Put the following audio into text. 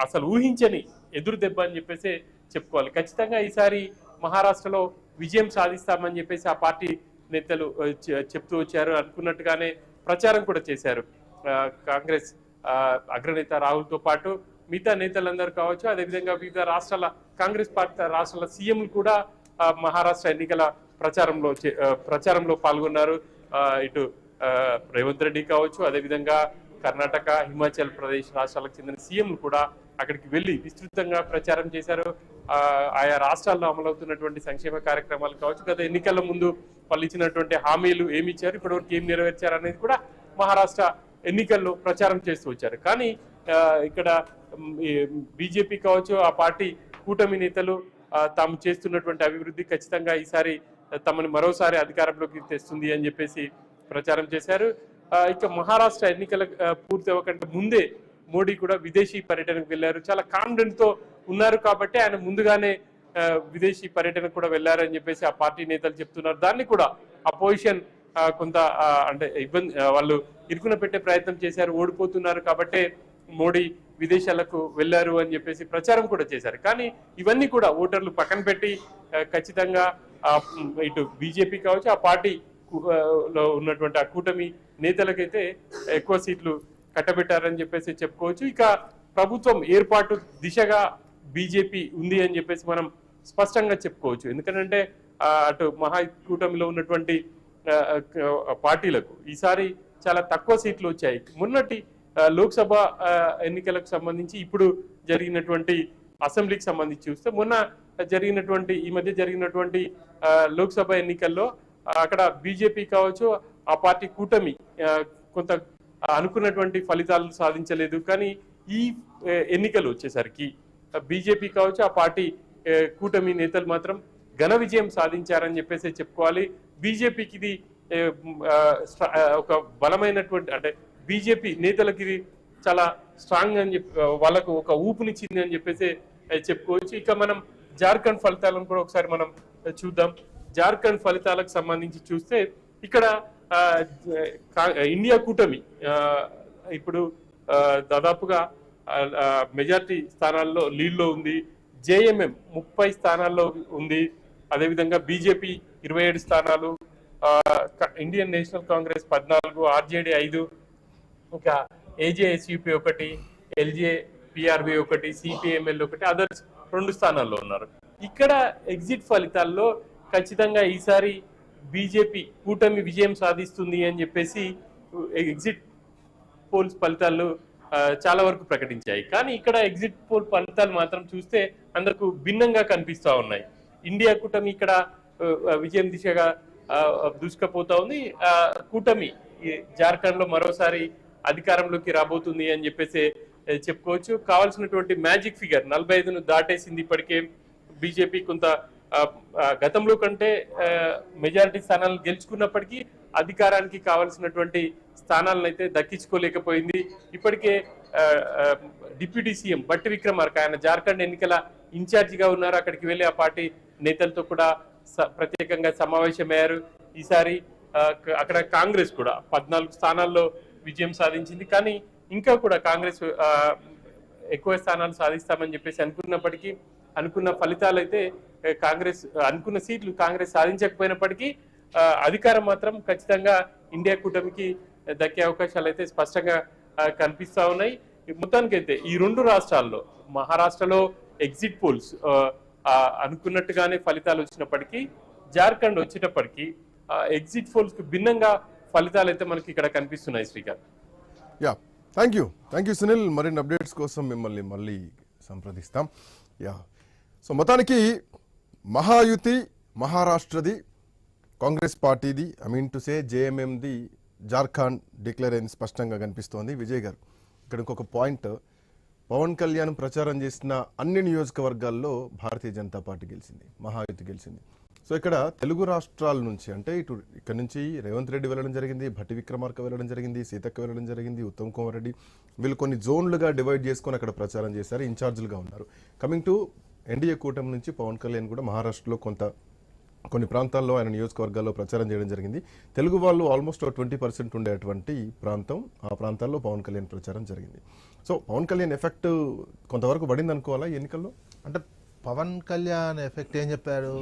అసలు ఊహించని ఎదురు దెబ్బ అని చెప్పేసి చెప్పుకోవాలి. ఖచ్చితంగా ఈసారి మహారాష్ట్రలో విజయం సాధిస్తామని చెప్పేసి ఆ పార్టీ నేతలు చెప్తూ వచ్చారు. అనుకున్నట్టుగానే ప్రచారం కూడా చేశారు. కాంగ్రెస్ అగ్రనేత రాహుల్తో పాటు మిగతా నేతలందరూ కావచ్చు, అదేవిధంగా వివిధ రాష్ట్రాల కాంగ్రెస్ పార్టీ రాష్ట్రాల సీఎంలు కూడా మహారాష్ట్ర ఎన్నికల ప్రచారంలో పాల్గొన్నారు. ఇటు రేవంత్ రెడ్డి కావచ్చు, అదేవిధంగా కర్ణాటక, హిమాచల్ ప్రదేశ్ రాష్ట్రాలకు చెందిన సీఎంలు కూడా అక్కడికి వెళ్లి విస్తృతంగా ప్రచారం చేశారు. ఆయా రాష్ట్రాల్లో అమలవుతున్నటువంటి సంక్షేమ కార్యక్రమాలు కావచ్చు, గత ఎన్నికల ముందు వాళ్ళు ఇచ్చినటువంటి హామీలు ఏమి ఇచ్చారు, ఇప్పటివరకు ఏం నెరవేర్చారు అనేది కూడా మహారాష్ట్ర ఎన్నికల్లో ప్రచారం చేస్తూ వచ్చారు. కానీ ఇక్కడ బీజేపీ కావచ్చు, ఆ పార్టీ కూటమి నేతలు తాము చేస్తున్నటువంటి అభివృద్ధి ఖచ్చితంగా ఈసారి తమని మరోసారి అధికారంలోకి తెస్తుంది అని చెప్పేసి ప్రచారం చేశారు. ఇక మహారాష్ట్ర ఎన్నికల పూర్తి అవ్వకంటే ముందే మోడీ కూడా విదేశీ పర్యటనకు వెళ్లారు. చాలా కాన్ఫిడెంట్ తో ఉన్నారు కాబట్టి ఆయన ముందుగానే విదేశీ పర్యటనకు కూడా వెళ్లారని చెప్పేసి ఆ పార్టీ నేతలు చెప్తున్నారు. దాన్ని కూడా అపోజిషన్ కొంత అంటే ఇబ్బంది, వాళ్ళు ఇరుకున పెట్టే ప్రయత్నం చేశారు. ఓడిపోతున్నారు కాబట్టి మోడీ విదేశాలకు వెళ్లారు అని చెప్పేసి ప్రచారం కూడా చేశారు. కానీ ఇవన్నీ కూడా ఓటర్లు పక్కన పెట్టి ఖచ్చితంగా ఇటు బీజేపీ కావచ్చు, ఆ పార్టీ లో ఉన్నటువంటి ఆ కూటమి నేతలకైతే ఎక్కువ సీట్లు కట్టబెట్టారని చెప్పేసి చెప్పుకోవచ్చు. ఇక ప్రభుత్వం ఏర్పాటు దిశగా బీజేపీ ఉంది అని చెప్పేసి మనం స్పష్టంగా చెప్పుకోవచ్చు. ఎందుకంటే అటు మహాకూటమిలో ఉన్నటువంటి పార్టీలకు ఈసారి చాలా తక్కువ సీట్లు వచ్చాయి. మొన్నటి లోక్సభ ఎన్నికలకు సంబంధించి ఇప్పుడు జరిగినటువంటి అసెంబ్లీకి సంబంధించి చూస్తే మొన్న ఈ మధ్య జరిగినటువంటి లోక్సభ ఎన్నికల్లో అక్కడ బీజేపీ కావచ్చు, ఆ పార్టీ కూటమి కొంత అనుకున్నటువంటి ఫలితాలు సాధించలేదు. కానీ ఈ ఎన్నికలు వచ్చేసరికి బీజేపీ కావచ్చు, ఆ పార్టీ కూటమి నేతలు మాత్రం ఘన విజయం సాధించారని చెప్పేసి చెప్పుకోవాలి. బీజేపీకి ఇది ఒక బలమైనటువంటి, అంటే బీజేపీ నేతలకి ఇది చాలా స్ట్రాంగ్ అని వాళ్ళకు ఒక ఊపునిచ్చింది అని చెప్పేసి చెప్పుకోవచ్చు. ఇక మనం జార్ఖండ్ ఫలితాలను కూడా ఒకసారి మనం చూద్దాం. జార్ఖండ్ ఫలితాలకు సంబంధించి చూస్తే ఇక్కడ ఇండియా కూటమి ఇప్పుడు దాదాపుగా మెజార్టీ స్థానాల్లో లీడ్లో ఉంది. జేఎంఎం 30 స్థానాల్లో ఉంది. అదేవిధంగా బీజేపీ 27 స్థానాలు, ఇండియన్ నేషనల్ కాంగ్రెస్ 14, ఆర్జేడీ 5, ఇంకా ఏజేఎస్యూపీ 1, ఎల్జే పిఆర్బి 1, సిపిఎంఎల్ 1, అదర్స్ 2 స్థానాల్లో ఉన్నారు. ఇక్కడ ఎగ్జిట్ ఫలితాల్లో ఖచ్చితంగా ఈసారి బీజేపీ కూటమి విజయం సాధిస్తుంది అని చెప్పేసి ఎగ్జిట్ పోల్స్ ఫలితాలు చాలా వరకు ప్రకటించాయి. కానీ ఇక్కడ ఎగ్జిట్ పోల్ ఫలితాలు మాత్రం చూస్తే అందరికి భిన్నంగా కనిపిస్తా ఉన్నాయి. ఇండియా కూటమి ఇక్కడ విజయం దిశగా దూసుకుపోతా ఉంది. కూటమి జార్ఖండ్ లో మరోసారి అధికారంలోకి రాబోతుంది అని చెప్పేసి చెప్పుకోవచ్చు. కావాల్సినటువంటి మ్యాజిక్ ఫిగర్ 45ను దాటేసింది ఇప్పటికే బీజేపీ. కొంత గతంలో కంటే మెజారిటీ స్థానాలను గెలుచుకున్నప్పటికీ అధికారానికి కావాల్సినటువంటి స్థానాలను అయితే దక్కించుకోలేకపోయింది. ఇప్పటికే డిప్యూటీ సీఎం బట్టి విక్రమార్క, ఆయన జార్ఖండ్ ఎన్నికల ఇన్ఛార్జిగా ఉన్నారు. అక్కడికి వెళ్లి ఆ పార్టీ నేతలతో కూడా ప్రత్యేకంగా సమావేశమయ్యారు. ఈసారి అక్కడ కాంగ్రెస్ కూడా 14 స్థానాల్లో విజయం సాధించింది. కానీ ఇంకా కూడా కాంగ్రెస్ ఎక్కువ స్థానాలు సాధిస్తామని చెప్పేసి అనుకున్నప్పటికీ, అనుకున్న ఫలితాలు అయితే కాంగ్రెస్ అనుకున్న సీట్లు కాంగ్రెస్ సాధించకపోయినప్పటికీ అధికారం మాత్రం ఖచ్చితంగా ఇండియా కూటమికి దక్కే అవకాశాలు అయితే స్పష్టంగా కనిపిస్తా ఉన్నాయి. మొత్తానికైతే ఈ 2 రాష్ట్రాల్లో, మహారాష్ట్రలో ఎగ్జిట్ పోల్స్ అనుకున్నట్టుగానే ఫలితాలు వచ్చినప్పటికీ, జార్ఖండ్ వచ్చేటప్పటికీ ఎగ్జిట్ పోల్స్ కు భిన్నంగా ఫలితాలు అయితే మనకి ఇక్కడ కనిపిస్తున్నాయి. Srikanth, thank you Sunil. మరిన్ని అప్డేట్స్ కోసం మిమ్మల్ని మళ్ళీ సంప్రదిస్తాం. సో మొత్తానికి మహాయుతి మహారాష్ట్రది, కాంగ్రెస్ పార్టీది, జేఎంఎంది జార్ఖండ్ డిక్లేర్ అయింది స్పష్టంగా కనిపిస్తోంది. విజయ్ గారు, ఇక్కడ ఇంకొక పాయింట్, పవన్ కళ్యాణ్ ప్రచారం చేసిన అన్ని నియోజకవర్గాల్లో భారతీయ జనతా పార్టీ గెలిచింది, మహాయుతి గెలిచింది. సో ఇక్కడ తెలుగు రాష్ట్రాల నుంచి, అంటే ఇక్కడ నుంచి రేవంత్ రెడ్డి వెళ్ళడం జరిగింది, భట్టి విక్రమార్క వెళ్ళడం జరిగింది, సీతక్క వెళ్ళడం జరిగింది, ఉత్తమ్ కుమార్ రెడ్డి, వీళ్ళు కొన్ని జోన్లుగా డివైడ్ చేసుకొని అక్కడ ప్రచారం చేశారు, ఇన్ఛార్జీలుగా ఉన్నారు. కమింగ్ టు ఎన్డీఏ కూటమి నుంచి పవన్ కళ్యాణ్ కూడా మహారాష్ట్రలో కొన్ని ప్రాంతాల్లో ఆయన నియోజకవర్గాల్లో ప్రచారం చేయడం జరిగింది. తెలుగు వాళ్ళు ఆల్మోస్ట్ 20% ఉండేటువంటి ప్రాంతం, ఆ ప్రాంతాల్లో పవన్ కళ్యాణ్ ప్రచారం జరిగింది. సో పవన్ కళ్యాణ్ ఎఫెక్ట్ కొంతవరకు పడింది అనుకోవాలా ఈ ఎన్నికల్లో? అంటే పవన్ కళ్యాణ్ ఎఫెక్ట్ ఏం చెప్పారు?